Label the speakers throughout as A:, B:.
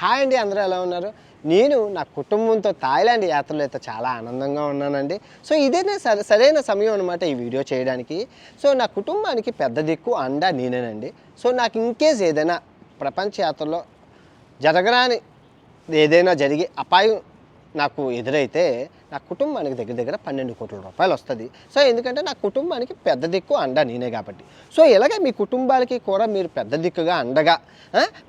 A: Hi అండి, అందరూ ఎలా ఉన్నారు? నేను నా కుటుంబంతో థాయిలాండ్ యాత్రలో అయితే చాలా ఆనందంగా ఉన్నానండి. సో ఇదేనే సరైన సమయం అనమాట ఈ వీడియో చేయడానికి. సో నా కుటుంబానికి పెద్ద దిక్కు అండ నేనేనండి. సో నాకు ఇన్కేస్ ఏదైనా ప్రపంచ యాత్రలో జరగరాని ఏదైనా జరిగి అపాయం నాకు ఎదురైతే నా కుటుంబానికి దగ్గర దగ్గర 12 కోట్ల రూపాయలు వస్తుంది. సో ఎందుకంటే నా కుటుంబానికి పెద్ద దిక్కు అండ నేనే కాబట్టి. సో ఇలాగే మీ కుటుంబాలకి కూడా మీరు పెద్ద దిక్కుగా అండగా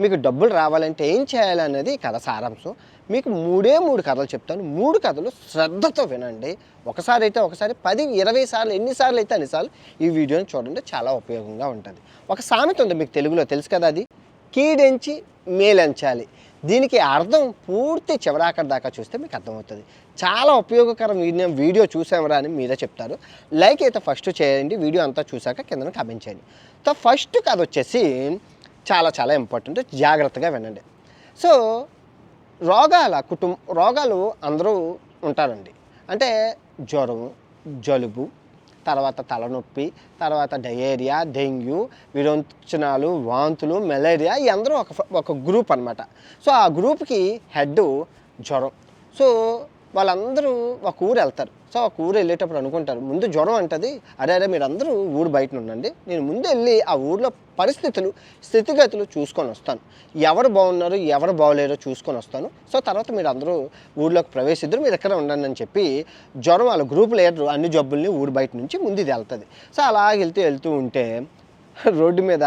A: మీకు డబ్బులు రావాలంటే ఏం చేయాలనేది కథ సారాంశం. మీకు మూడు కథలు చెప్తాను. 3 కథలు శ్రద్ధతో వినండి. ఒకసారి అయితే ఒకసారి 10, 20 సార్లు ఎన్నిసార్లు అయితే అన్నిసార్లు ఈ వీడియోని చూడండి, చాలా ఉపయోగంగా ఉంటుంది. ఒక సామెత ఉంది మీకు తెలుగులో, తెలుసు కదా, అది కీడెంచి మేలంచాలి. దీనికి అర్థం పూర్తి చివరాఖరి దాకా చూస్తే మీకు అర్థమవుతుంది. చాలా ఉపయోగకరం వీడియో చూసామరా అని మీరే చెప్తారు. లైక్ అయితే ఫస్ట్ చేయండి, వీడియో అంతా చూసాక కింద కామెంట్ చేయండి. సో ఫస్ట్ కథ వచ్చేసి చాలా చాలా ఇంపార్టెంట్, జాగ్రత్తగా వినండి. సో రోగాలు అందరూ ఉంటారండి. అంటే జ్వరం, జలుబు, తర్వాత తలనొప్పి, తర్వాత డయేరియా, డెంగ్యూ, విరోచనాలు, వాంతులు, మలేరియా, ఈ అందరూ ఒక గ్రూప్ అనమాట. సో ఆ గ్రూప్కి హెడ్ జ్వరం. సో వాళ్ళందరూ ఒక ఊరు వెళ్తారు. సో ఒక ఊరు వెళ్ళేటప్పుడు అనుకుంటారు, ముందు జ్వరం అంటది, అరే మీరందరూ ఊరు బయట ఉండండి, నేను ముందు వెళ్ళి ఆ ఊర్లో స్థితిగతులు చూసుకొని వస్తాను, ఎవరు బాగున్నారు ఎవరు బాగోలేరో చూసుకొని వస్తాను. సో తర్వాత మీరు అందరూ ఊర్లోకి ప్రవేశిద్దరు, మీరు ఎక్కడ ఉండండి అని చెప్పి జ్వరం వాళ్ళ గ్రూప్ లీడర్ అన్ని జబ్బుల్ని ఊరు బయట నుంచి ముందు ఇది వెళ్తుంది. సో అలా వెళ్తూ ఉంటే రోడ్డు మీద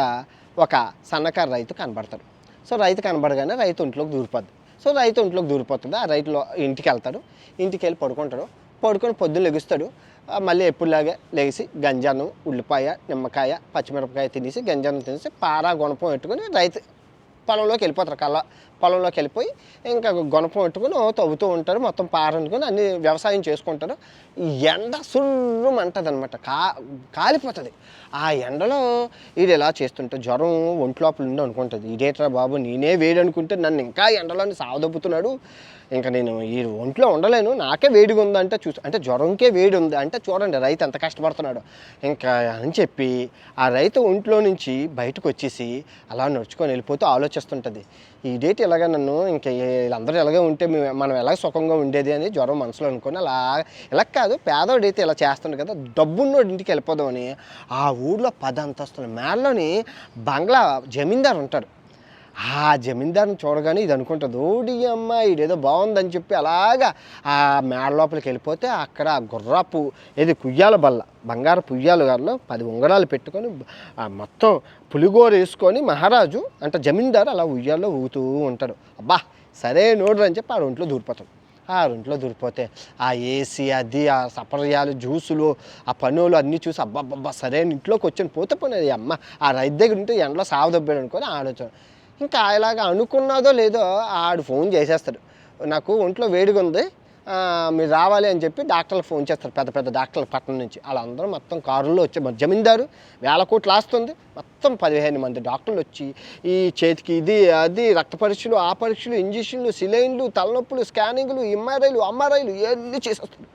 A: ఒక సన్నకారు రైతు కనబడతాడు. సో రైతు కనబడగానే రైతు ఒంట్లోకి దూరిపోద్ది. సో రైతు ఒంట్లోకి దూరిపోతుంది. ఆ రైతులో ఇంటికి వెళ్తాడు, ఇంటికి వెళ్ళి పడుకొని పొద్దున్న లెగుస్తాడు. మళ్ళీ ఎప్పుడులాగే లేచి గంజానం, ఉల్లిపాయ, నిమ్మకాయ, పచ్చిమిరపకాయ తినేసి గంజానం తినేసి పారా గుణపం పెట్టుకొని రైతు పొలంలోకి వెళ్ళిపోతారు. పొలంలోకి వెళ్ళిపోయి ఇంకా గుణపం పెట్టుకొని తవ్వుతూ ఉంటారు. మొత్తం పార అనుకొని అన్ని వ్యవసాయం చేసుకుంటారు. ఎండ సుర్రుమంటది అనమాట, కాలిపోతుంది. ఆ ఎండలో ఇది ఎలా చేస్తుంటే జ్వరం ఒంట్లోపల ఉండి అనుకుంటుంది, ఇదేట్రా బాబు నేనే వేడి అనుకుంటే నన్ను ఇంకా ఎండలోని సావదొబ్బుతున్నాడు, ఇంకా నేను ఈ ఒంట్లో ఉండలేను, నాకే వేడిగా ఉందంటే అంటే జ్వరంకే వేడి ఉంది అంటే చూడండి రైతు ఎంత కష్టపడుతున్నాడు. ఇంకా అని చెప్పి ఆ రైతు ఒంట్లో నుంచి బయటకు వచ్చేసి అలా నడుచుకొని వెళ్ళిపోతూ ఆలోచిస్తుంటుంది, ఈ డేట్ ఇలాగ నన్ను ఇంకా వీళ్ళందరూ ఎలాగే ఉంటే మనం ఎలాగ సుఖంగా ఉండేది అని జ్వరం మనసులో అనుకొని ఇలా కాదు, పేదోడైతే ఇలా చేస్తుండే కదా, డబ్బున్నోడి ఇంటికి వెళ్ళిపోదామని ఆ ఊర్లో 10 అంతస్తుల మేడలోని బంగ్లా జమీందారు ఉంటాడు. ఆ జమీందారుని చూడగానే ఇది అనుకుంటుంది, ఓడి అమ్మ ఇదేదో బాగుందని చెప్పి అలాగా ఆ మేడ లోపలికి వెళ్ళిపోతే అక్కడ గుర్రాపు కుయ్యాల బల్ల, బంగారు పుయ్యాలు గారిలో 10 ఉంగరాలు పెట్టుకొని మొత్తం పులిగోర వేసుకొని మహారాజు అంటే జమీందారు అలా ఉయ్యాల్లో ఊగుతూ ఉంటాడు. అబ్బా సరే నోడ్రు అని చెప్పి ఆ ఒంట్లో దూరిపోతాడు. ఆ ఒంట్లో దూరిపోతే ఆ ఏసీ, అది ఆ సపర్యాలు, జ్యూసులు, ఆ పనులు అన్నీ చూసి అబ్బాబ్బా సరే ఇంట్లోకి వచ్చాను, పోతే అమ్మ ఆ రైతు దగ్గర ఉంటే ఎండలో సావదొబ్బాడు అనుకొని ఆలోచన. ఇంకా ఇలాగ అనుకున్నదో లేదో ఆడు ఫోన్ చేసేస్తాడు, నాకు ఒంట్లో వేడిగా ఉంది, మీరు రావాలి అని చెప్పి డాక్టర్లకు ఫోన్ చేస్తారు, పెద్ద పెద్ద డాక్టర్లు పట్టణం నుంచి. వాళ్ళందరూ మొత్తం కారుల్లో వచ్చి, జమీందారు వేల కోట్లు ఆస్తుంది, మొత్తం 15 మంది డాక్టర్లు వచ్చి ఈ చేతికి ఇది అది రక్త పరీక్షలు, ఆ పరీక్షలు, ఇంజక్షన్లు, సిలైన్లు, తలనొప్పులు, స్కానింగ్లు, ఎంఆర్ఐలు ఇవన్నీ చేసేస్తారు.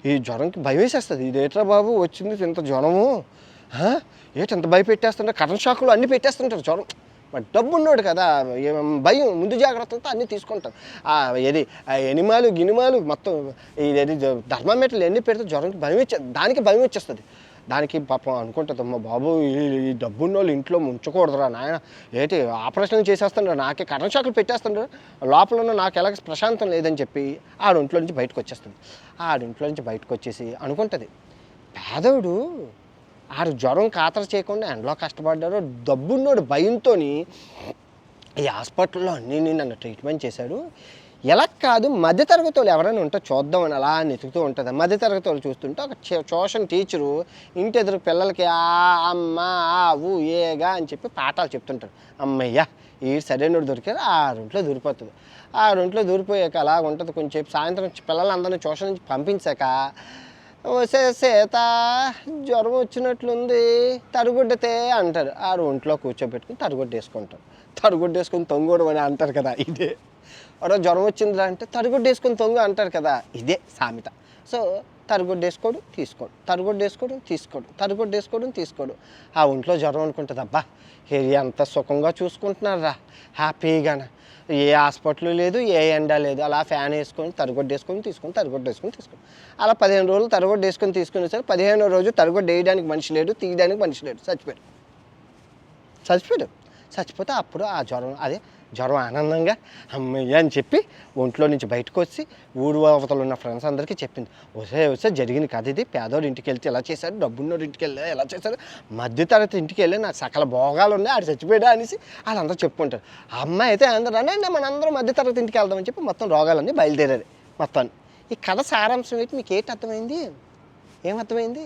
A: ఈ జ్వరంకి భయం వేసేస్తుంది, ఇదేట్రా బాబు వచ్చింది ఇంత జ్వరము, ఏంటి ఎంత భయపెట్టేస్తుంటారు, కరెంట్ షాకులు అన్నీ పెట్టేస్తుంటారు. జ్వరం మరి డబ్బు ఉన్నాడు కదా, భయం, ముందు జాగ్రత్తలతో అన్నీ తీసుకుంటారు. ఎనిమాలు గినిమాలు మొత్తం ఇది థర్మామీటర్లు ఎన్ని పెడితే జ్వరంకి దానికి భయం వచ్చేస్తుంది. దానికి పాపం అనుకుంటుంది, అమ్మ బాబు ఈ డబ్బున్న వాళ్ళు ఇంట్లో ఉంచకూడదురా నాయన, ఆపరేషన్లు చేసేస్తుండ్రు, నాకే కరెంట్ షాకులు పెట్టేస్తుండ్రు, లోపల ఉన్న నాకు ఎలాగ ప్రశాంతం లేదని చెప్పి ఆడింట్లో నుంచి బయటకు వచ్చేస్తుంది. ఆడింట్లో నుంచి బయటకు వచ్చేసి అనుకుంటుంది, పేదోడు ఆడు జ్వరం కాతర చేయకుండా ఎండలో కష్టపడ్డాడు, డబ్బున్నోడు భయంతో ఈ హాస్పిటల్లో అన్నీ నన్ను ట్రీట్మెంట్ చేశాడు, ఎలా కాదు మధ్యతరగతి వాళ్ళు ఎవరైనా ఉంటే చూద్దామని అలా నెతుకుతూ ఉంటుంది. మధ్యతరగతి వాళ్ళు చూస్తుంటే ఒక ట్యూషన్ టీచరు ఇంటి ఎదురు పిల్లలకి ఆ అమ్మ ఆవు ఏగా అని చెప్పి పాఠాలు చెప్తుంటారు. అమ్మయ్య ఈ సరైనోడు దొరికారు, ఆ రొంట్లో దూరిపోతుంది. ఆ రొంట్లో దూరిపోయాక అలా ఉంటుంది. కొంచెం సాయంత్రం పిల్లలందరినీ ట్యూషన్ నుంచి పంపించాక, సీత జ్వరం వచ్చినట్లుంది తరుగుడ్డతే అంటారు. ఆడు ఒంట్లో కూర్చోబెట్టుకుని తరుగుడ్డేసుకొని తొంగోడు అని అంటారు కదా, ఇదే జ్వరం వచ్చిందిరా అంటే తరుగుడ్డేసుకొని తొంగ అంటారు కదా, ఇదే సామెత. సో తీసుకోడు. ఆ ఒంట్లో జ్వరం అనుకుంటుంది, అబ్బా ఎంత సుఖంగా చూసుకుంటున్నారా హ్యాపీగాన, ఏ హాస్పిటల్ లేదు, ఏ ఎండ లేదు, అలా ఫ్యాన్ వేసుకొని తీసుకోండి. అలా 15 రోజులు తరగొడ్డు వేసుకొని తీసుకునేసరికి 15వ రోజు తరగొడ్డు వేయడానికి మనిషి లేడు, తీయడానికి మనిషి లేడు, చచ్చిపోయాడు. చచ్చిపోతే అప్పుడు ఆ జ్వరం ఆనందంగా అమ్మయ్య అని చెప్పి ఒంట్లో నుంచి బయటకు వచ్చి ఊరు అవతలు ఉన్న ఫ్రెండ్స్ అందరికీ చెప్పింది, వస్తే జరిగింది కథ ఇది, పేదోడు ఇంటికి వెళ్తే ఎలా చేశారు, డబ్బున్నోడు ఇంటికి వెళ్ళి ఎలా చేశారు, మధ్యతరగతి ఇంటికి వెళ్ళి నాకు సకల భోగాలు ఉన్నాయి, ఆడు చచ్చిపోయాడా అనేసి వాళ్ళందరూ చెప్పుకుంటారు. ఆ అమ్మాయి అయితే అందరూ అనండి మనందరం మధ్యతరగతి ఇంటికి వెళ్దామని చెప్పి మొత్తం రోగాలన్నీ బయలుదేరారు మొత్తాన్ని. ఈ కథ సారాంశం ఏంటి మీకు ఏంటి అర్థమైంది? ఏమర్థమైంది?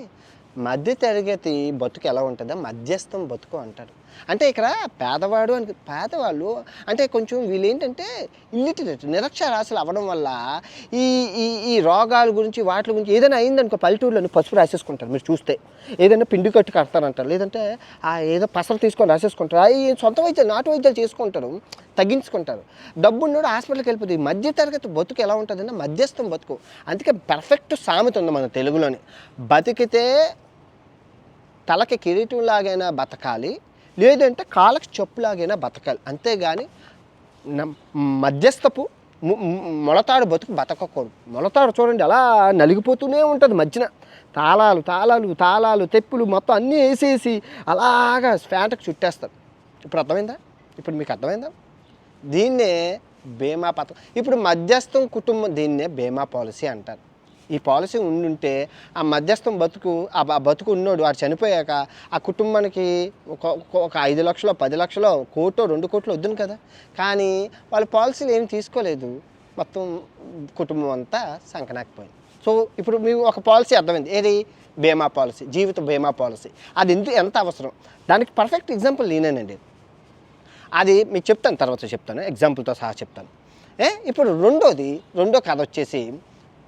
A: మధ్యతరగతి బతుకు ఎలా ఉంటుందో మధ్యస్థం బతుకు అంటారు. అంటే ఇక్కడ పేదవాళ్ళు అంటే కొంచెం వీళ్ళు ఏంటంటే ఇల్లిటరేట్, నిరక్షరాస్యులు అవ్వడం వల్ల ఈ ఈ ఈ రోగాల గురించి వాటి గురించి ఏదైనా అయిందనుకో పల్లెటూరులో పసుపు రాసేసుకుంటారు. మీరు చూస్తే ఏదైనా పిండి కట్టు కడతారంటారు, లేదంటే ఏదో పసరు తీసుకొని రాసేసుకుంటారు, అవి సొంత వైద్యాలు నాటు వైద్యాలు చేసుకుంటారు, తగ్గించుకుంటారు. డబ్బున్నోడు హాస్పిటల్కి వెళ్ళిపోతుంది. మధ్యతరగతి బతుకు ఎలా ఉంటుందంటే మధ్యస్థం బతుకు. అందుకే పర్ఫెక్ట్ సామెత ఉంది మన తెలుగులోని, బతికితే తలకి కిరీటంలాగైనా బతకాలి, లేదంటే కాళ్ళకి చెప్పులాగైనా బతకాలి, అంతేగాని మధ్యస్థపు మొలతాడు బతుకు బతకకూడదు. మొలతాడు చూడండి అలా నలిగిపోతూనే ఉంటుంది, మధ్యన తాళాలు తెప్పులు మొత్తం అన్నీ వేసేసి అలాగా ఫ్యాంట్కి చుట్టేస్తారు. ఇప్పుడు మీకు అర్థమైందా? దీన్నే బీమా పథకం. ఇప్పుడు మధ్యస్థం కుటుంబం, దీన్నే బీమా పాలసీ అంటారు. ఈ పాలసీ ఉండుంటే ఆ మధ్యస్థం బతుకు, ఆ బతుకు ఉన్నోడు వాడు చనిపోయాక ఆ కుటుంబానికి ఒక 5 లక్షలు 10 లక్షలు కోటో 2 కోట్లు వద్దును కదా. కానీ వాళ్ళు పాలసీలు ఏమి తీసుకోలేదు, మొత్తం కుటుంబం అంతా సంకనాకపోయింది. సో ఇప్పుడు మీకు ఒక పాలసీ అర్థమైంది, ఏది? బీమా పాలసీ, జీవిత బీమా పాలసీ. అది ఎంత అవసరం, దానికి పర్ఫెక్ట్ ఎగ్జాంపుల్ నేనేనండి. అది మీకు చెప్తాను, తర్వాత చెప్తాను, ఎగ్జాంపుల్తో సహా చెప్తాను. ఇప్పుడు రెండో కథ వచ్చేసి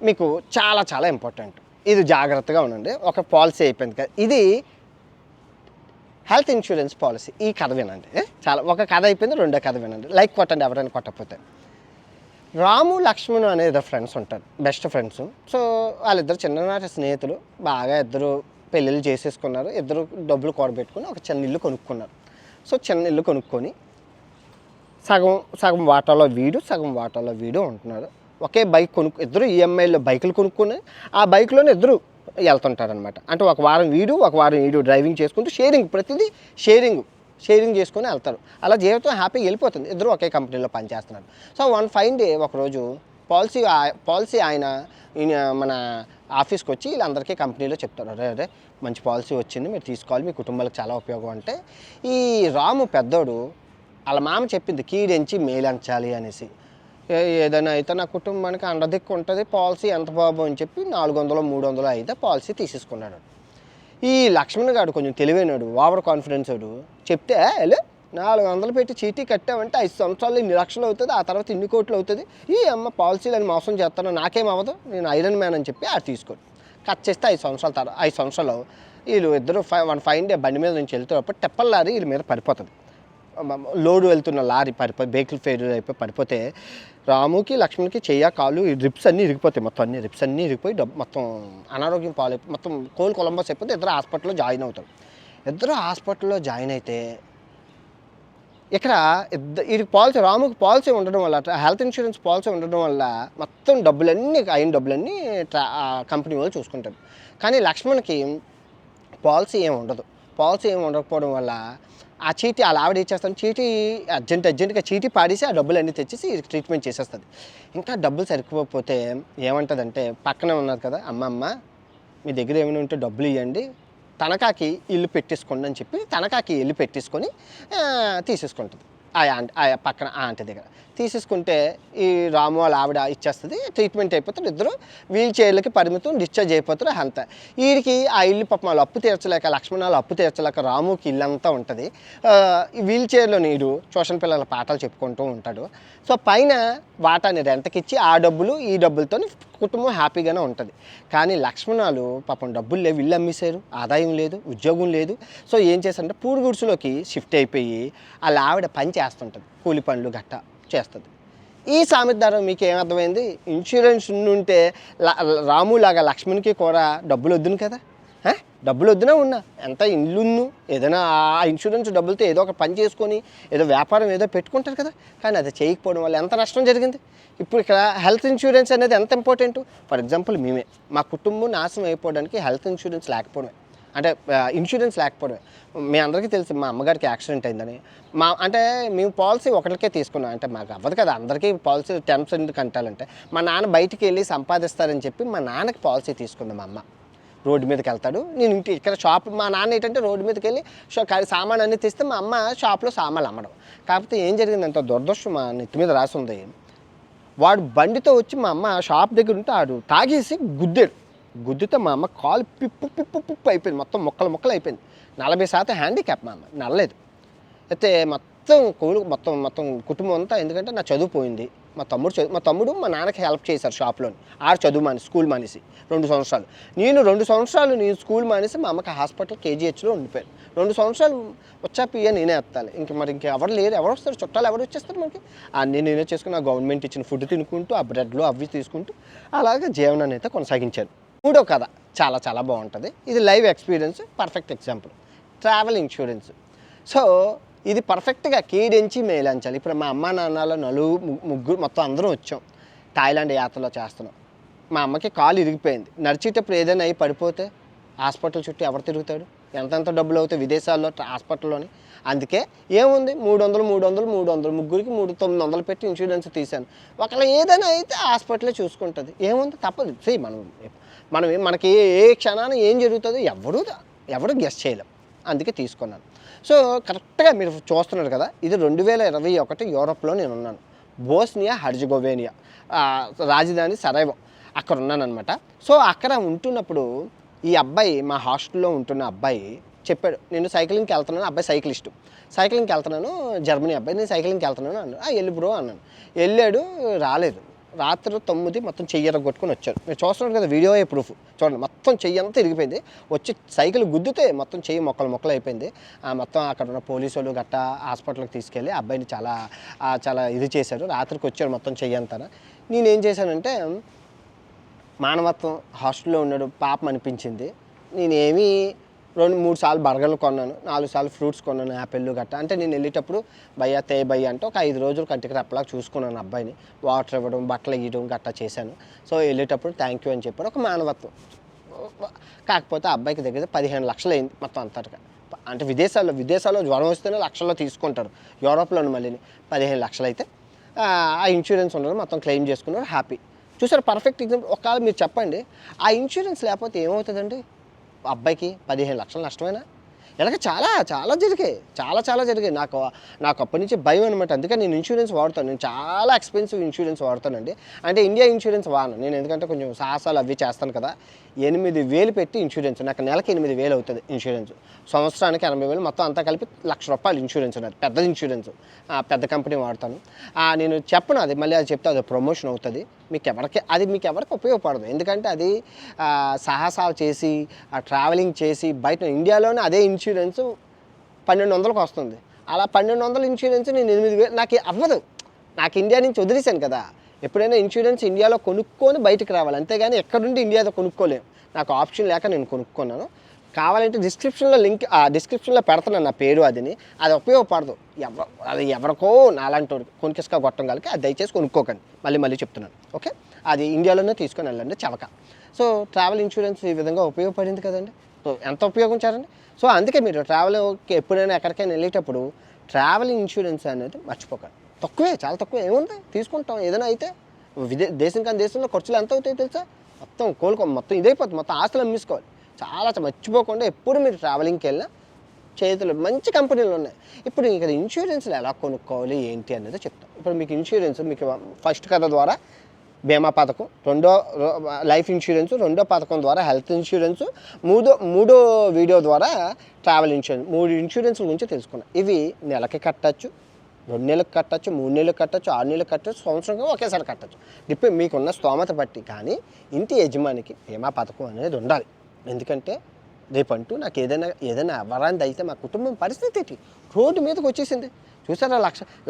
A: మీకు చాలా చాలా ఇంపార్టెంట్, ఇది జాగ్రత్తగా ఉండండి. ఒక పాలసీ అయిపోయింది కదా, ఇది హెల్త్ ఇన్సూరెన్స్ పాలసీ. ఈ కథ వినండి. ఒక కథ అయిపోయింది, రెండో కథ వినండి. లైక్ కొట్టండి ఎవరైనా కొట్టకపోతే. రాము లక్ష్మణ్ అనే ఇద్దరు ఫ్రెండ్స్ ఉంటారు, బెస్ట్ ఫ్రెండ్స్. సో వాళ్ళిద్దరు చిన్ననాటి స్నేహితులు, బాగా ఇద్దరు పెళ్ళిళ్ళు చేసేసుకున్నారు, ఇద్దరు డబ్బులు కూడబెట్టుకుని ఒక చిన్న ఇల్లు కొనుక్కున్నారు. సో చిన్న ఇల్లు కొనుక్కొని సగం వాటాలో వీడు ఉంటున్నారు. ఒకే బైక్ ఇద్దరు ఈఎంఐలో బైకులు కొనుక్కొని ఆ బైక్లోనే ఇద్దరు వెళ్తుంటారనమాట. అంటే ఒక వారం వీడు డ్రైవింగ్ చేసుకుంటూ ప్రతిదీ షేరింగ్ చేసుకొని వెళ్తారు. అలా జీవితం హ్యాపీగా వెళ్ళిపోతుంది. ఇద్దరు ఒకే కంపెనీలో పనిచేస్తున్నారు. సో వన్ ఫైన్ డే ఒకరోజు పాలసీ ఆయన మన ఆఫీస్కి వచ్చి వీళ్ళందరికీ కంపెనీలో చెప్తారు, అరే మంచి పాలసీ వచ్చింది, మీరు తీసుకోవాలి, మీ కుటుంబాలకు చాలా ఉపయోగం. అంటే ఈ రాము పెద్దోడు వాళ్ళ మామ చెప్పింది, కీడెంచి మేలంచాలి అనేసి. ఏదైనా అయితే నా కుటుంబానికి అండదిక్కు ఉంటుంది, పాలసీ ఎంత బాబు అని చెప్పి 400-300 అయితే పాలసీ తీసేసుకున్నాడు. ఈ లక్ష్మణ్ గారు కొంచెం తెలివైనాడు, ఓవర్ కాన్ఫిడెన్స్ వాడు. చెప్తే 400 పెట్టి చీటీ కట్టామంటే 5 సంవత్సరాలు 2 లక్షలు అవుతుంది, ఆ తర్వాత 2 కోట్లు అవుతుంది, ఈ అమ్మ పాలసీలని మోసం చేస్తాను, నాకేం అవ్వదు, నేను ఐరన్ మ్యాన్ అని చెప్పి తీసుకోడు. కట్ చేస్తే 5 సంవత్సరాలు వీళ్ళు ఇద్దరు వన్ ఫైన్ డే బండి మీద నుంచి వెళ్తున్నప్పుడు టెప్పల్ లారీ వీళ్ళ మీద పడిపోతుంది. లోడు వెళ్తున్న లారీ వెహికల్ ఫెయిల్యూర్ అయిపోయి పడిపోతే రాముకి లక్ష్మణ్కి కాలు ఈ రిప్స్ అన్నీ ఇరిగిపోతాయి, మొత్తం రిప్స్ అన్నీ ఇరిగిపోయి మొత్తం అనారోగ్యం పాలైపోయి మొత్తం కొలంబస్ అయిపోతే ఇద్దరు హాస్పిటల్లో జాయిన్ అవుతారు. ఇద్దరు హాస్పిటల్లో జాయిన్ అయితే ఇక్కడ ఇది రాముకి పాలసీ ఉండడం వల్ల, హెల్త్ ఇన్సూరెన్స్ పాలసీ ఉండడం వల్ల మొత్తం అయిన డబ్బులన్నీ కంపెనీ వాళ్ళు చూసుకుంటారు. కానీ లక్ష్మణ్కి పాలసీ ఏమి ఉండకపోవడం వల్ల ఆ చీటీ అలా ఆవిడ ఇచ్చేస్తాను, చీటీ అర్జెంటుగా చీటీ పాడేసి ఆ డబ్బులు అన్నీ తెచ్చేసి ట్రీట్మెంట్ చేసేస్తుంది. ఇంకా డబ్బులు సరిపోతే ఏమంటుందంటే, పక్కనే ఉన్నారు కదా, అమ్మమ్మ మీ దగ్గర ఏమైనా ఉంటే డబ్బులు ఇవ్వండి, తనఖాకి ఇల్లు పెట్టేసుకోండి అని చెప్పి తనఖాకి ఇల్లు పెట్టేసుకొని తీసేసుకుంటుంది. ఆ పక్కన ఆంటీ దగ్గర తీసేసుకుంటే ఈ రాము వాళ్ళ ఆవిడ ఇచ్చేస్తుంది, ట్రీట్మెంట్ అయిపోతారు, ఇద్దరు వీల్ చైర్లకి పరిమితం, డిశ్చార్జ్ అయిపోతారు. అంతా వీడికి ఆ ఇల్లు పాపం వాళ్ళు అప్పు తీర్చలేక, లక్ష్మణాలు అప్పు తీర్చలేక రాముకి ఇల్లంతా ఉంటుంది. ఈ వీల్ చైర్లో నీడు ట్యూషన్ పిల్లల పాఠాలు చెప్పుకుంటూ ఉంటాడు. సో పైన వాటాని రెంట్కిచ్చి ఆ డబ్బులు ఈ డబ్బులతో కుటుంబం హ్యాపీగానే ఉంటుంది. కానీ లక్ష్మణాలు పాపం డబ్బులు లేవు, ఇల్లు అమ్మేశారు, ఆదాయం లేదు, ఉద్యోగం లేదు. సో ఏం చేస్తారంటే పూడి గుడిసెలోకి షిఫ్ట్ అయిపోయి వాళ్ళ ఆవిడ పని చేస్తుంటుంది, కూలి పనులు గట్టా చేస్తుంది. ఈ సామెత ద్వారా మీకు ఏమర్థమైంది? ఇన్సూరెన్స్ ఉంటే రాములాగా లక్ష్మణ్కి కూడా డబ్బులు వద్దును కదా, డబ్బులు వద్దునా ఉన్నా ఎంత ఇల్లున్ను ఏదైనా ఆ ఇన్సూరెన్స్ డబ్బులతో ఏదో ఒక పని చేసుకొని ఏదో వ్యాపారం ఏదో పెట్టుకుంటారు కదా, కానీ అది చేయకపోవడం వల్ల ఎంత నష్టం జరిగింది. ఇప్పుడు ఇక్కడ హెల్త్ ఇన్సూరెన్స్ అనేది ఎంత ఇంపార్టెంట్. ఫర్ ఎగ్జాంపుల్ మా కుటుంబం నాశనం అయిపోవడానికి హెల్త్ ఇన్సూరెన్స్ లేకపోవడమే, అంటే ఇన్సూరెన్స్ లేకపోవడమే. మీ అందరికీ తెలుసు మా అమ్మగారికి యాక్సిడెంట్ అయిందని. అంటే మేము పాలసీ ఒకరికే తీసుకున్నాం, అంటే మాకు అవ్వదు కదా అందరికీ పాలసీ 10% కట్టాలంటే. మా నాన్న బయటికి వెళ్ళి సంపాదిస్తారని చెప్పి మా నాన్నకి పాలసీ తీసుకుంది మా అమ్మ. రోడ్డు మీదకి వెళ్తాడు, నేను ఇక్కడ షాప్, మా నాన్న ఏంటంటే రోడ్డు మీదకి వెళ్ళి సామాన్ అన్నీ తీస్తే మా అమ్మ షాప్లో సామాన్లు అమ్మడం. కాకపోతే ఏం జరిగిందంటే దురదృష్టం మా నెత్తి మీద రాసి ఉంది. వాడు బండితో వచ్చి మా అమ్మ షాప్ దగ్గర ఉంటే ఆడు తాగేసి గుద్దితే మా అమ్మ కాలు పిప్పు అయిపోయింది, మొత్తం ముక్కలు అయిపోయింది. 40% హ్యాండిక్యాప్ మా అమ్మ, నడలేదు. అయితే మొత్తం కుటుంబం అంతా, ఎందుకంటే నా చదువు పోయింది. మా తమ్ముడు మా నాన్నకి హెల్ప్ చేశారు షాప్లోని. చదువు స్కూల్ మానేసి 2 సంవత్సరాలు. నేను 2 సంవత్సరాలు స్కూల్ మానేసి మా అమ్మకి హాస్పిటల్ కేజీహెచ్లో ఉండిపోయాను. 2 సంవత్సరాలు వచ్చాపియ్య నేనే ఎత్తాలి. ఎవరు లేరు, ఎవరు వస్తారు, చుట్టాలు ఎవరు వచ్చేస్తారు మనకి. అన్నీ నేనే చేసుకుని ఆ గవర్నమెంట్ ఇచ్చిన ఫుడ్ తినుకుంటూ ఆ బ్రెడ్లు అవి తీసుకుంటూ అలాగే జీవనాన్ని అయితే కొనసాగించాను. 3వ కథ చాలా చాలా బాగుంటుంది. ఇది live experience, perfect example. Travel insurance. So ఇది పర్ఫెక్ట్గా కీడించి మేలంచాలి. ఇప్పుడు మా అమ్మ నాన్నలో ముగ్గురు మొత్తం అందరం వచ్చాం, థాయిలాండ్ యాత్రలో చేస్తున్నాం. మా అమ్మకి కాలు ఇరిగిపోయింది. నడిచేటప్పుడు ఏదైనా అయి పడిపోతే హాస్పిటల్ చుట్టూ ఎవరు తిరుగుతాడు? ఎంతెంత డబ్బులు అవుతాయి విదేశాల్లో హాస్పిటల్లోని. అందుకే ఏముంది 300 ముగ్గురికి 900 పెట్టి ఇన్సూరెన్స్ తీశాను. ఒకవేళ ఏదైనా అయితే హాస్పిటలే చూసుకుంటుంది, ఏముంది, తప్పదు. మనకి ఏ క్షణాన ఏం జరుగుతుందో ఎవరు గెస్ చేయలేం, అందుకే తీసుకున్నాను. సో కరెక్ట్గా మీరు చూస్తున్నారు కదా, ఇది 2021 యూరోప్లో నేను ఉన్నాను. బోస్నియా హెర్జగోవినా రాజధాని సరైవో, అక్కడ ఉన్నానమాట. సో అక్కడ ఉంటున్నప్పుడు ఈ అబ్బాయి, మా హాస్టల్లో ఉంటున్న అబ్బాయి చెప్పాడు, నేను సైక్లింగ్కి వెళ్తున్నాను. అబ్బాయి సైక్లింగ్కి వెళ్తున్నాను, జర్మనీ అబ్బాయి, నేను సైక్లింగ్కి వెళ్తున్నాను అన్నాడు. వెళ్ళి బ్రో అన్నాను. వెళ్ళాడు, రాలేదు. రాత్రి 9 మొత్తం చెయ్యి కొట్టుకొని వచ్చాడు. మీరు చూస్తున్నారు కదా, వీడియోయే ప్రూఫ్. చూడండి, మొత్తం చెయ్యి అంతా ఇరిగిపోయింది. వచ్చి సైకిల్ గుద్దితే మొత్తం చెయ్యి మొక్కలు అయిపోయింది. మొత్తం అక్కడ ఉన్న పోలీసు వాళ్ళు గట్టా హాస్పిటల్కి తీసుకెళ్ళి అబ్బాయిని చాలా ఇది చేశారు. రాత్రికి వచ్చాడు మొత్తం చెయ్యి అంతా. నేనేం చేశానంటే, మానవత్వం, హాస్టల్లో ఉన్నాడు, పాపం అనిపించింది. నేనేమీ 2-3 సార్లు బర్గర్లు కొన్నాను, 4 సార్లు ఫ్రూట్స్ కొన్నాను, యాపిల్లు గట్టా. అంటే నేను వెళ్ళేటప్పుడు భయ్యా అంటే ఒక 5 రోజులు కంటికి రెప్పలాగా చూసుకున్నాను అబ్బాయిని. వాటర్ ఇవ్వడం, బట్టలు ఇవ్వడం గట్టా చేశాను. సో వెళ్ళేటప్పుడు థ్యాంక్ యూ అని చెప్పాడు, ఒక మానవత్వం. కాకపోతే అబ్బాయికి దగ్గర 15 లక్షలు అయింది మొత్తం అంతటిగా. అంటే విదేశాల్లో జ్వరం వస్తేనే లక్షల్లో తీసుకుంటారు, యూరోప్లోని మళ్ళీ 15 లక్షలు అయితే ఆ ఇన్సూరెన్స్ ఉండడం మొత్తం క్లెయిమ్ చేసుకున్నారు, హ్యాపీ. చూసారు, పర్ఫెక్ట్ ఎగ్జాంపుల్. ఒకవేళ మీరు చెప్పండి, ఆ ఇన్సూరెన్స్ లేకపోతే ఏమవుతుందండి? అబ్బాయికి 15 లక్షలు నష్టమైనా. ఇలాగ చాలా జరిగాయి. నాకు అప్పటి నుంచి భయం అనమాట. అందుకని నేను ఇన్సూరెన్స్ వాడతాను. నేను చాలా ఎక్స్పెన్సివ్ ఇన్సూరెన్స్ వాడతానండి. అంటే ఇండియా ఇన్సూరెన్స్ వాడను నేను, ఎందుకంటే కొంచెం సాహసాలు అవి చేస్తాను కదా. 8,000 పెట్టి ఇన్సూరెన్స్, నాకు నెలకి 8,000 అవుతుంది ఇన్సూరెన్స్. సంవత్సరానికి 80,000, మొత్తం అంతా కలిపి ₹1,00,000 ఇన్సూరెన్స్ ఉన్నది, పెద్ద ఇన్సూరెన్స్. పెద్ద కంపెనీ వాడతాను. నేను చెప్పను, అది మళ్ళీ అది చెప్తే అది ప్రమోషన్ అవుతుంది. మీకు ఎవరికి ఉపయోగపడదు. ఎందుకంటే అది సాహసాలు చేసి ట్రావెలింగ్ చేసి బయట ఇండియాలోనే అదే ఇన్సూరెన్స్ 1,200కి వస్తుంది. అలా 1,200 ఇన్సూరెన్స్ నేను 8,000 నాకు అవ్వదు. నాకు ఇండియా నుంచి వదిలేశాను కదా. ఎప్పుడైనా ఇన్సూరెన్స్ ఇండియాలో కొనుక్కొని బయటకు రావాలి, అంతేగాని ఎక్కడుండి ఇండియాలో కొనుక్కోలేము. నాకు ఆప్షన్ లేక నేను కొనుక్కున్నాను. కావాలంటే డిస్క్రిప్షన్లో పెడుతున్నాను నా పేరు, అది ఉపయోగపడదు. అది ఎవరికో నాలాంటి కొనికిస్కా గొట్టం కలిగి అది దయచేసి కొనుక్కోకండి. మళ్ళీ చెప్తున్నాను, ఓకే. అది ఇండియాలోనే తీసుకొని వెళ్ళండి, చవక. సో ట్రావెల్ ఇన్సూరెన్స్ ఈ విధంగా ఉపయోగపడింది కదండి. సో ఎంత ఉపయోగించారండి. సో అందుకే మీరు ట్రావెల్కి ఎప్పుడైనా ఎక్కడికైనా వెళ్ళేటప్పుడు ట్రావెల్ ఇన్సూరెన్స్ అనేది మర్చిపోకండి. చాలా తక్కువే, ఏముంది, తీసుకుంటాం. ఏదైనా అయితే దేశంలో ఖర్చులు ఎంత అవుతాయో తెలుసా? మొత్తం ఇదైపోతుంది, మొత్తం ఆస్తులు అమ్మేసుకోవాలి. చాలా మర్చిపోకుండా ఎప్పుడు మీరు ట్రావెలింగ్కి వెళ్ళినా చేతులు మంచి కంపెనీలు ఉన్నాయి. ఇప్పుడు ఇక్కడ ఇన్సూరెన్స్లు ఎలా కొనుక్కోవాలి ఏంటి అనేది చెప్తాం. ఇప్పుడు మీకు ఇన్సూరెన్స్, మీకు ఫస్ట్ కథ ద్వారా బీమా పథకం, రెండో లైఫ్ ఇన్సూరెన్స్, రెండో పథకం ద్వారా హెల్త్ ఇన్సూరెన్స్, మూడో వీడియో ద్వారా ట్రావెల్ ఇన్సూరెన్స్. 3 ఇన్సూరెన్స్ల గురించి తెలుసుకున్నాం. ఇవి నెలకి కట్టచ్చు, 2 నెలలకు కట్టచ్చు, 3 నెలలకు కట్టచ్చు, 6 నెలలకు కట్టచ్చు, సంవత్సరంగా ఒకేసారి కట్టచ్చు. ఇప్పుడు మీకున్న స్తోమత బట్టి. కానీ ఇంటి యజమానికి బీమా పథకం అనేది ఉండాలి. ఎందుకంటే రేపంటూ నాకు ఏదైనా అవ్వరాంది అయితే మా కుటుంబం పరిస్థితి ఏంటి? రోడ్డు మీదకి వచ్చేసింది. చూసారా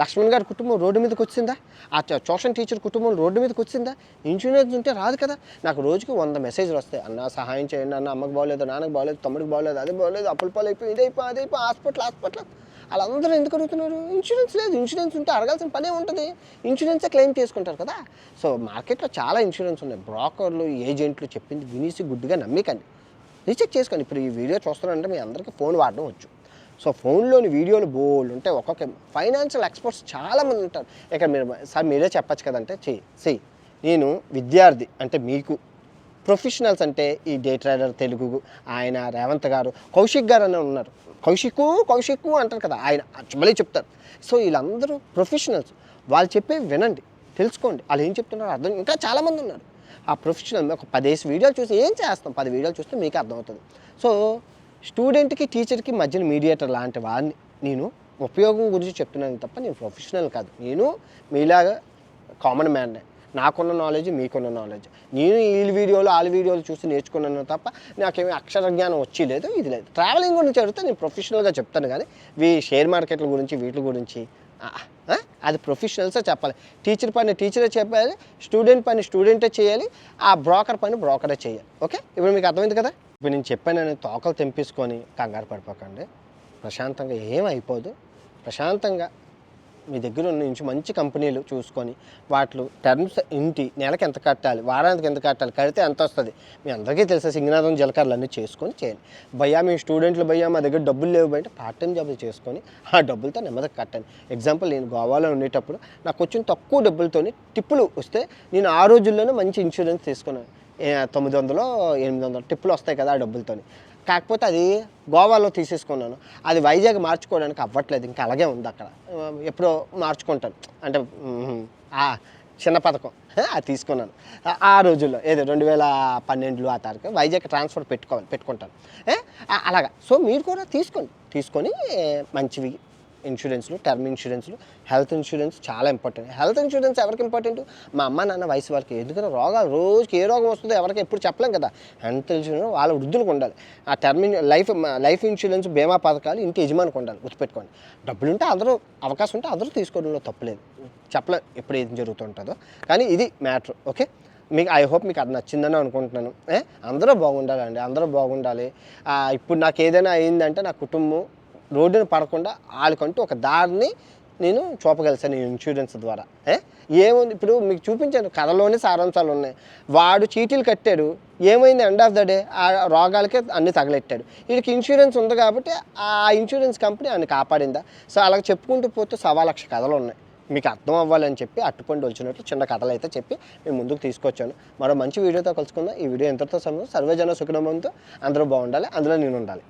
A: లక్ష్మణ్ గారి కుటుంబం రోడ్డు మీదకి వచ్చిందా? ఆ ట్యూషన్ టీచర్ కుటుంబం రోడ్డు మీదకి వచ్చిందా? ఇన్సూరెన్స్ ఉంటే రాదు కదా. నాకు రోజుకి 100 మెసేజ్లు వస్తాయి. అన్న సహాయం చేయండి అన్న, అమ్మకి బాగోలేదు, నాన్నకి బాగోలేదు, తమ్ముడికి బాగోలేదు, అది బాగోలేదు, అప్పుల పాలు అయిపోయి ఇది అయిపోయి హాస్పిటల్. వాళ్ళందరూ ఎందుకు అడుగుతున్నారు? ఇన్సూరెన్స్ లేదు. ఇన్సూరెన్స్ ఉంటే అడగాల్సిన పనే ఉంటుంది. ఇన్సూరెన్సే క్లెయిమ్ చేసుకుంటారు కదా. సో మార్కెట్లో చాలా ఇన్సూరెన్స్ ఉన్నాయి. బ్రోకర్లు, ఏజెంట్లు చెప్పింది వినేసి గుడ్డిగా నమ్మికండి. రీచెక్ చేసుకోండి. ఇప్పుడు ఈ వీడియో చూస్తున్నారంటే మీ అందరికీ ఫోన్ వాడడం వచ్చు. సో ఫోన్లోని వీడియోలు బోల్డ్ ఉంటాయి. ఒక్కొక్క ఫైనాన్షియల్ ఎక్స్పర్ట్స్ చాలామంది ఉంటారు. ఇక్కడ మీరు సార్ మీరే చెప్పచ్చు కదంటే నేను విద్యార్థి అంటే మీకు, ప్రొఫెషనల్స్ అంటే ఈ డే ట్రేడర్ తెలుగు ఆయన రేవంత్ గారు, కౌశిక్ గారు అని ఉన్నారు. కౌశిక్ అంటారు కదా, ఆయన మళ్ళీ చెప్తారు. సో వీళ్ళందరూ ప్రొఫెషనల్స్. వాళ్ళు చెప్పేవి వినండి, తెలుసుకోండి వాళ్ళు ఏం చెప్తున్నారో అర్థం. ఇంకా చాలామంది ఉన్నారు ఆ ప్రొఫెషనల్. ఒక 10 వీడియోలు చూసి ఏం చేస్తాం, 10 వీడియోలు చూస్తే మీకు అర్థమవుతుంది. సో స్టూడెంట్కి టీచర్కి మధ్యన మీడియేటర్ లాంటి వాడిని నేను. ఉపయోగం గురించి చెప్తున్నాను తప్ప నేను ప్రొఫెషనల్ కాదు. నేను మీలాగా కామన్ మ్యాన్నే. నాకున్న నాలెడ్జ్ మీకున్న నాలెడ్జ్. నేను వాళ్ళ వీడియోలు చూసి నేర్చుకున్నాను తప్ప నాకేమీ అక్షర జ్ఞానం వచ్చి లేదు, ఇది లేదు. ట్రావెలింగ్ గురించి అడిగితే నేను ప్రొఫెషనల్గా చెప్తాను, కానీ షేర్ మార్కెట్ల గురించి వీటి గురించి అది ప్రొఫెషనల్సే చెప్పాలి. టీచర్ పని టీచరే చెప్పాలి, స్టూడెంట్ పని స్టూడెంటే చేయాలి, ఆ బ్రోకర్ పని బ్రోకరే చేయాలి. ఓకే, ఇప్పుడు మీకు అర్థమైంది కదా. ఇప్పుడు నేను చెప్పానని తోకలు తెంపేసుకొని కంగారు పడిపోకండి. ప్రశాంతంగా ఏమైపోదు. ప్రశాంతంగా మీ దగ్గర నుంచి మంచి కంపెనీలు చూసుకొని వాటి టర్మ్స్ ఏంటి, నెలకి ఎంత కట్టాలి, వారానికి ఎంత కట్టాలి, కడితే ఎంత వస్తుంది మీ అందరికీ తెలుసా. సింగనాథం జలకర్లు అన్నీ చేసుకొని చేయండి. భయ్యా మీ స్టూడెంట్లు భయ్యా మా దగ్గర డబ్బులు లేవు బయట పార్ట్ టైం జాబులు చేసుకొని ఆ డబ్బులతో నెమ్మదిగా కట్టండి. ఎగ్జాంపుల్, నేను గోవాలో ఉండేటప్పుడు నాకు వచ్చిన తక్కువ డబ్బులతో టిప్పులు వస్తే నేను ఆ రోజుల్లోనే మంచి ఇన్సూరెన్స్ తీసుకున్నాను. 900 800 టిప్పులు వస్తాయి కదా ఆ డబ్బులతో. కాకపోతే అది గోవాలో తీసేసుకున్నాను. అది వైజాగ్ మార్చుకోవడానికి అవ్వట్లేదు, ఇంకా అలాగే ఉంది అక్కడ. ఎప్పుడో మార్చుకుంటాను అంటే చిన్న పథకం అది తీసుకున్నాను ఆ రోజుల్లో. ఏదో 2012 ఆ తారీఖు వైజాగ్ ట్రాన్స్ఫర్ పెట్టుకుంటాను అలాగా. సో మీరు కూడా తీసుకొని మంచివి ఇన్సూరెన్స్లు, టర్మ్ ఇన్సూరెన్స్లు, హెల్త్ ఇన్సూరెన్స్ చాలా ఇంపార్టెంట్. హెల్త్ ఇన్సూరెన్స్ ఎవరికి ఇంపార్టెంట్? మా అమ్మ నాన్న వయసు వారికి. ఎందుకంటే రోగాలు రోజుకి ఏ రోగం వస్తుందో ఎవరికి ఎప్పుడు చెప్పలేం కదా. హెల్త్ ఇన్సూరెన్స్ వాళ్ళ వృద్ధులకు ఉండాలి. ఆ టర్మ్ లైఫ్ ఇన్సూరెన్స్ బీమా పథకాలు ఇంటి యజమానికి ఉండాలి. గుర్తుపెట్టుకోండి. డబ్బులు ఉంటే అందరూ, అవకాశం ఉంటే అందరూ తీసుకోవడంలో తప్పులేదు. చెప్పలేదు ఎప్పుడు ఏం జరుగుతుంటుందో, కానీ ఇది మ్యాటర్. ఓకే, మీకు ఐ హోప్ మీకు అది నచ్చిందని అనుకుంటున్నాను. అందరూ బాగుండాలండి, అందరూ బాగుండాలి. ఇప్పుడు నాకు ఏదైనా అయిందంటే నా కుటుంబం రోడ్డును పడకుండా వాళ్ళకంటూ ఒక దారిని నేను చూపగలిసాను ఈ ఇన్సూరెన్స్ ద్వారా. ఏముంది ఇప్పుడు మీకు చూపించాను, కథలోనే సారాంశాలు ఉన్నాయి. వాడు చీటీలు కట్టాడు, ఏమైంది ఎండ్ ఆఫ్ ద డే ఆ రోగాలకే అన్ని తగలెట్టాడు. వీడికి ఇన్సూరెన్స్ ఉంది కాబట్టి ఆ ఇన్సూరెన్స్ కంపెనీ ఆయన కాపాడిందా. సో అలాగ చెప్పుకుంటూ పోతే 1,00,000 కథలు ఉన్నాయి. మీకు అర్థం అవ్వాలని చెప్పి అట్టుపండు వచ్చినట్లు చిన్న కథలు అయితే చెప్పి మేము ముందుకు తీసుకొచ్చాను. మరో మంచి వీడియోతో కలుసుకుందాం. ఈ వీడియో ఎంతతో సమయం. సర్వేజన సుఖినోభవంతో అందరూ బాగుండాలి, అందులో నేను ఉండాలి.